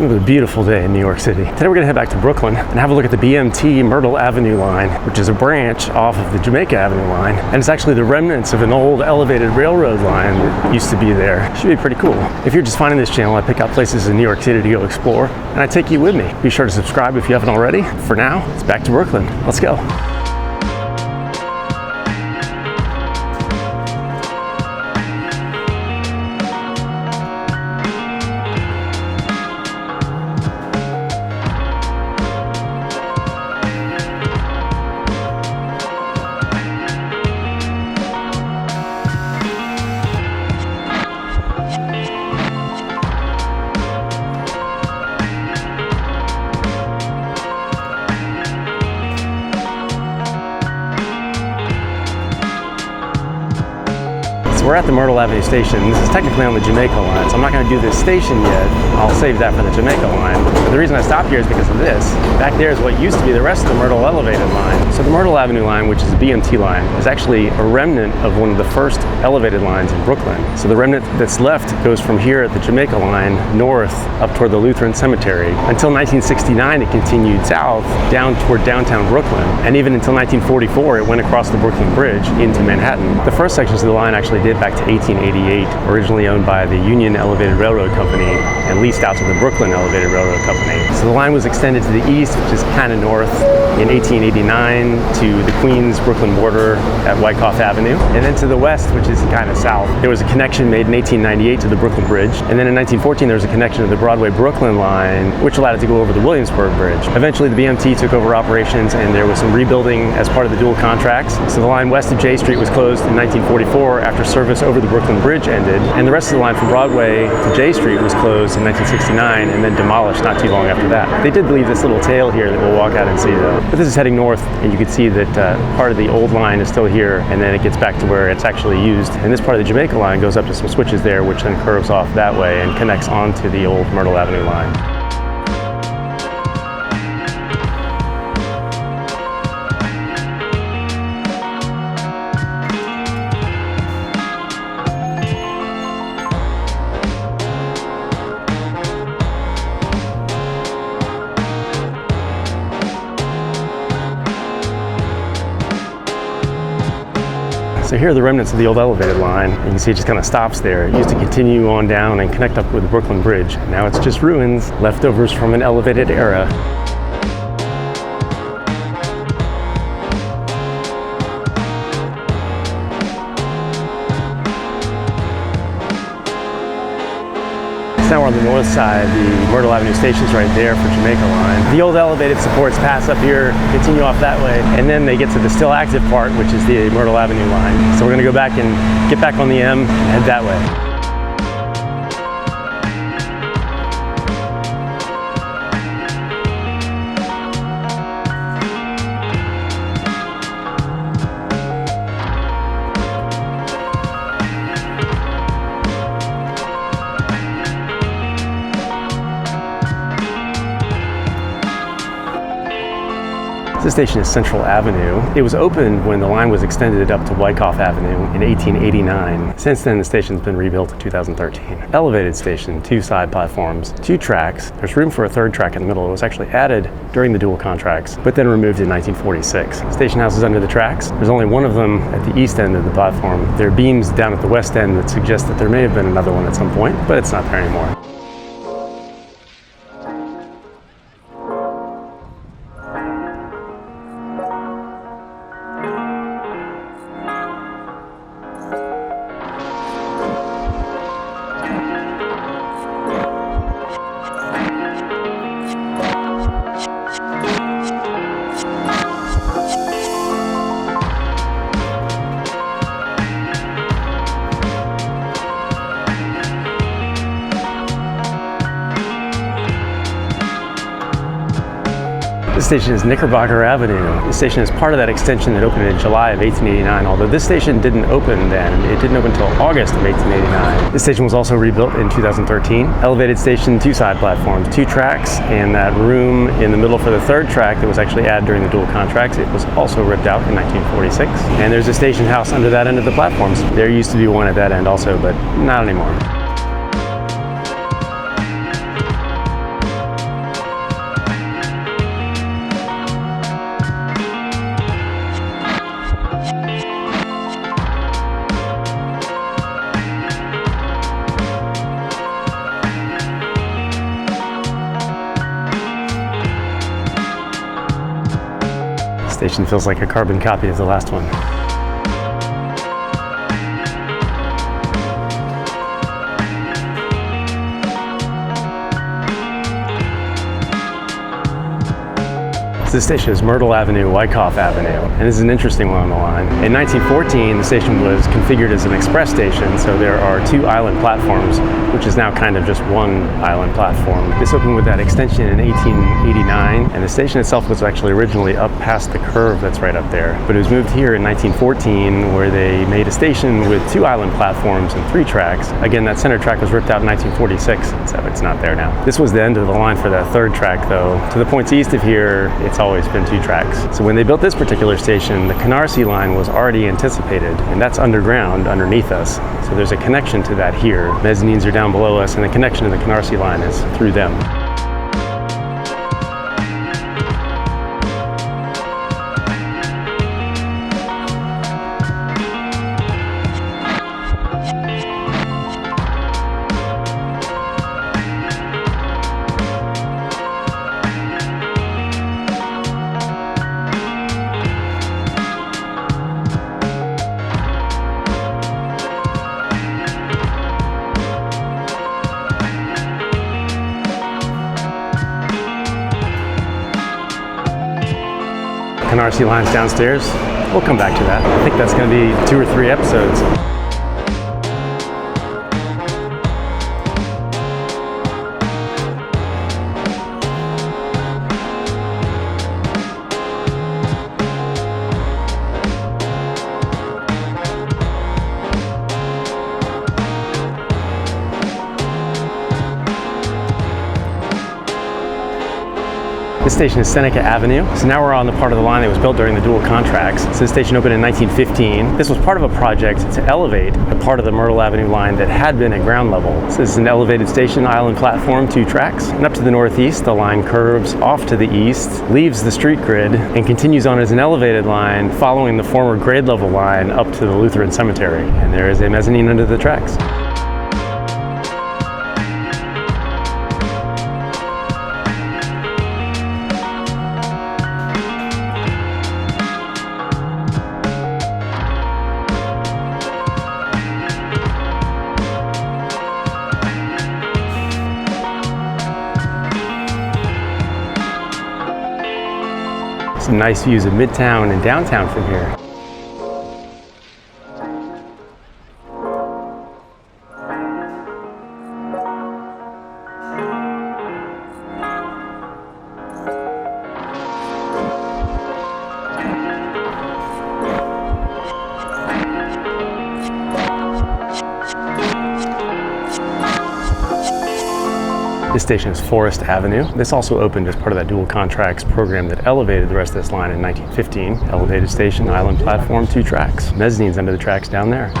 It's another beautiful day in New York City. Today we're gonna head back to Brooklyn and have a look at the BMT Myrtle Avenue line, which is a branch off of the Jamaica Avenue line. And it's actually the remnants of an old elevated railroad line that used to be there. Should be pretty cool. If you're just finding this channel, I pick out places in New York City to go explore, and I take you with me. Be sure to subscribe if you haven't already. For now, it's back to Brooklyn. Let's go. We're at the Myrtle Ave Station. This is technically on the Jamaica line, so I'm not going to do this station yet. I'll save that for the Jamaica line. But the reason I stopped here is because of this. Back there is what used to be the rest of the Myrtle elevated line. So the Myrtle Avenue line, which is the BMT line, is actually a remnant of one of the first elevated lines in Brooklyn. So the remnant that's left goes from here at the Jamaica line north up toward the Lutheran Cemetery. Until 1969, it continued south down toward downtown Brooklyn. And even until 1944, it went across the Brooklyn Bridge into Manhattan. The first sections of the line actually did back to 1888, originally owned by the Union Elevated Railroad Company and leased out to the Brooklyn Elevated Railroad Company. So the line was extended to the east, which is kind of north, in 1889 to the Queens Brooklyn border at Ave-Wyckoff Avenue, and then to the west, which is kind of south. There was a connection made in 1898 to the Brooklyn Bridge, and then in 1914 there was a connection to the Broadway Brooklyn line, which allowed it to go over the Williamsburg Bridge. Eventually the BMT took over operations, and there was some rebuilding as part of the dual contracts. So the line west of J Street was closed in 1944 after service over the Brooklyn Bridge ended, and the rest of the line from Broadway to J Street was closed in 1969 and then demolished not too long after that. They did leave this little tail here that we'll walk out and see though. But this is heading north, and you can see that part of the old line is still here, and then it gets back to where it's actually used. And this part of the Jamaica line goes up to some switches there, which then curves off that way and connects onto the old Myrtle Avenue line. So here are the remnants of the old elevated line. You can see it just kind of stops there. It used to continue on down and connect up with the Brooklyn Bridge. Now it's just ruins, leftovers from an elevated era. Now we're on the north side. The Myrtle Avenue Station is right there for Jamaica line. The old elevated supports pass up here, continue off that way, and then they get to the still active part, which is the Myrtle Avenue line. So we're gonna go back and get back on the M and head that way. This station is Central Avenue. It was opened when the line was extended up to Wyckoff Avenue in 1889. Since then, the station's been rebuilt in 2013. Elevated station, 2 side platforms, 2 tracks. There's room for a 3rd track in the middle. It was actually added during the dual contracts, but then removed in 1946. The station house is under the tracks. There's only one of them at the east end of the platform. There are beams down at the west end that suggest that there may have been another one at some point, but it's not there anymore. This station is Knickerbocker Avenue. The station is part of that extension that opened in July of 1889, although this station didn't open then. It didn't open until August of 1889. This station was also rebuilt in 2013. Elevated station, 2 side platforms, 2 tracks, and that room in the middle for the 3rd track that was actually added during the dual contracts, it was also ripped out in 1946. And there's a station house under that end of the platforms. There used to be one at that end also, but not anymore. Station feels like a carbon copy of the last one. This station is Myrtle Ave-Wyckoff Avenue, and this is an interesting one on the line. In 1914, the station was configured as an express station, so there are 2 island platforms, which is now kind of just one island platform. This opened with that extension in 1889, and the station itself was actually originally up past the curve that's right up there. But it was moved here in 1914, where they made a station with 2 island platforms and 3 tracks. Again, that center track was ripped out in 1946, so it's not there now. This was the end of the line for that 3rd track, though. To the points east of here, it's always been 2 tracks. So when they built this particular station, the Canarsie line was already anticipated, and that's underground underneath us. So there's a connection to that here. Mezzanines are down below us, and the connection to the Canarsie line is through them. Canarsie lines downstairs. We'll come back to that. I think that's going to be 2 or 3 episodes. This station is Seneca Avenue. So now we're on the part of the line that was built during the dual contracts. So this station opened in 1915. This was part of a project to elevate a part of the Myrtle Avenue line that had been at ground level. So this is an elevated station, island platform, 2 tracks. And up to the northeast, the line curves off to the east, leaves the street grid, and continues on as an elevated line following the former grade level line up to the Lutheran Cemetery. And there is a mezzanine under the tracks. Some nice views of Midtown and downtown from here. This station is Forest Avenue. This also opened as part of that dual contracts program that elevated the rest of this line in 1915. Elevated station, island platform, 2 tracks. Mezzanines under the tracks down there.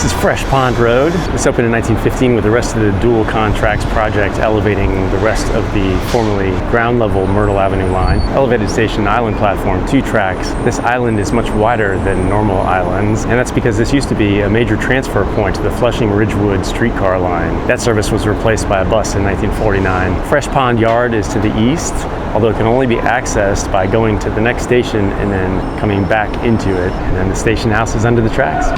This is Fresh Pond Road. This opened in 1915 with the rest of the dual contracts project elevating the rest of the formerly ground level Myrtle Avenue line. Elevated station, island platform, 2 tracks. This island is much wider than normal islands, and that's because this used to be a major transfer point to the Flushing-Ridgewood streetcar line. That service was replaced by a bus in 1949. Fresh Pond Yard is to the east, although it can only be accessed by going to the next station and then coming back into it. And then the station house is under the tracks.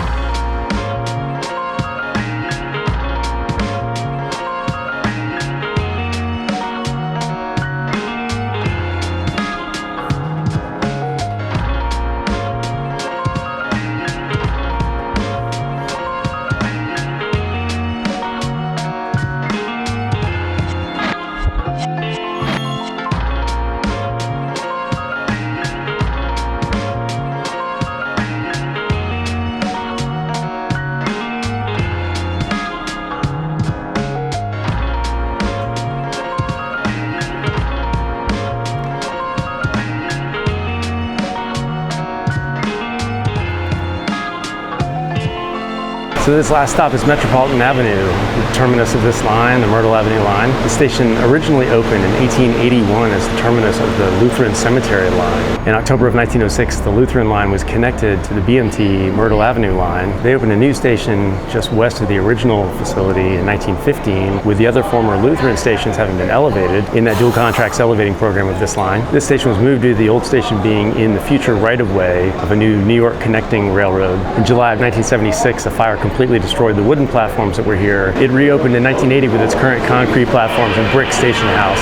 So this last stop is Metropolitan Avenue, the terminus of this line, the Myrtle Avenue line. The station originally opened in 1881 as the terminus of the Lutheran Cemetery line. In October of 1906, the Lutheran line was connected to the BMT Myrtle Avenue line. They opened a new station just west of the original facility in 1915, with the other former Lutheran stations having been elevated in that dual contracts elevating program of this line. This station was moved due to the old station being in the future right-of-way of a new New York connecting railroad. In July of 1976, a fire completely destroyed the wooden platforms that were here. It reopened in 1980 with its current concrete platforms and brick station house.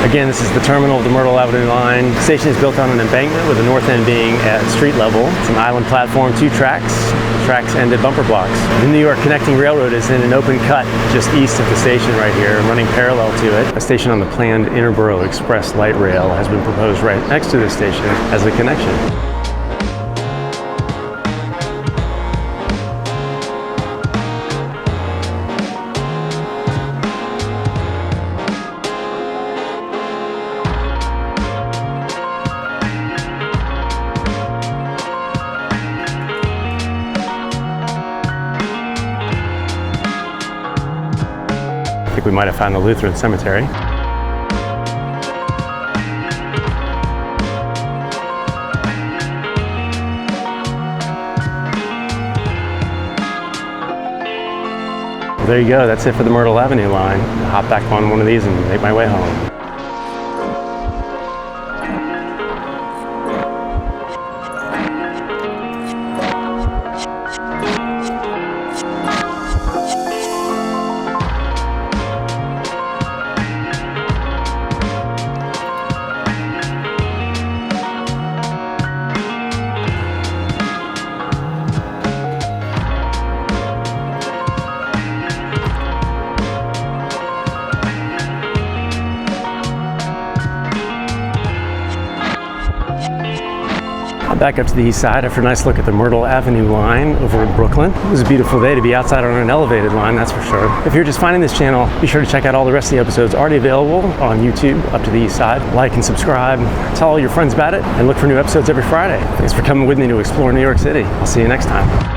Again, this is the terminal of the Myrtle Avenue line. The station is built on an embankment with the north end being at street level. It's an island platform, 2 tracks. The tracks end at bumper blocks. The New York connecting railroad is in an open cut just east of the station right here, running parallel to it. A station on the planned Interborough Express light rail has been proposed right next to this station as a connection. I think we might have found the Lutheran Cemetery. Well, there you go. That's it for the Myrtle Avenue line. I'll hop back on one of these and make my way home. Back up to the east side after a nice look at the Myrtle Avenue line over in Brooklyn. It was a beautiful day to be outside on an elevated line, that's for sure. If you're just finding this channel, be sure to check out all the rest of the episodes already available on YouTube up to the east side. Like and subscribe, tell all your friends about it, and look for new episodes every Friday. Thanks for coming with me to explore New York City. I'll see you next time.